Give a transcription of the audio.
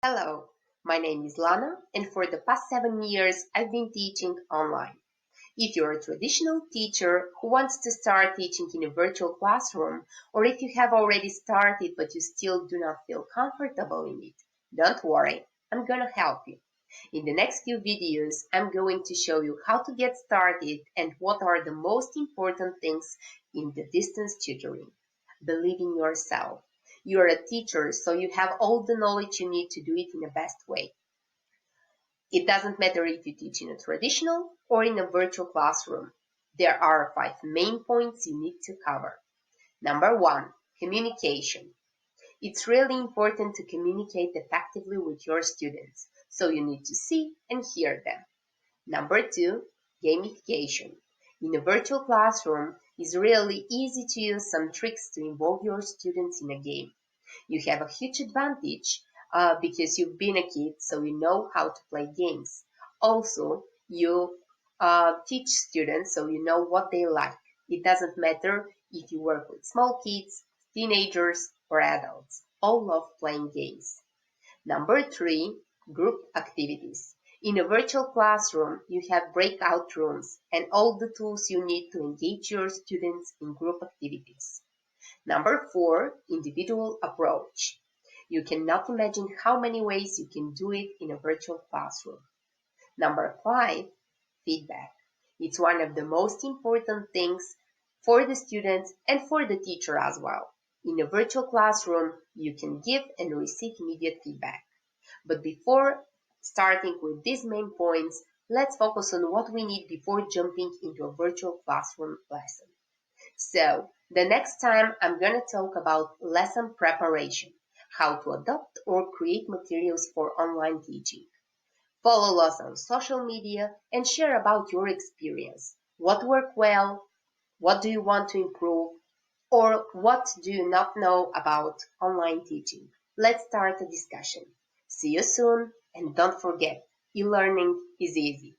Hello, my name is Lana, and for the past 7 years I've been teaching online. If you're a traditional teacher who wants to start teaching in a virtual classroom, or if you have already started but you still do not feel comfortable in it, don't worry, I'm gonna help you. In the next few videos, I'm going to show you how to get started and what are the most important things in the distance tutoring. Believe in yourself. You're a teacher, so you have all the knowledge you need to do it in the best way. It doesn't matter if you teach in a traditional or in a virtual classroom. There are 5 main points you need to cover. Number 1, communication. It's really important to communicate effectively with your students, so you need to see and hear them. Number 2, gamification. In a virtual classroom, it's really easy to use some tricks to involve your students in a game. You have a huge advantage because you've been a kid, so you know how to play games. Also, you teach students, so you know what they like. It doesn't matter if you work with small kids, teenagers, or adults. All love playing games. Number 3, group activities. In a virtual classroom, you have breakout rooms and all the tools you need to engage your students in group activities. Number 4, individual approach. You cannot imagine how many ways you can do it in a virtual classroom. Number 5, feedback. It's one of the most important things for the students and for the teacher as well. In a virtual classroom, you can give and receive immediate feedback. But before starting with these main points, let's focus on what we need before jumping into a virtual classroom lesson. So, the next time I'm going to talk about lesson preparation, how to adopt or create materials for online teaching. Follow us on social media and share about your experience. What worked well? What do you want to improve? Or what do you not know about online teaching? Let's start a discussion. See you soon, and don't forget, e-learning is easy.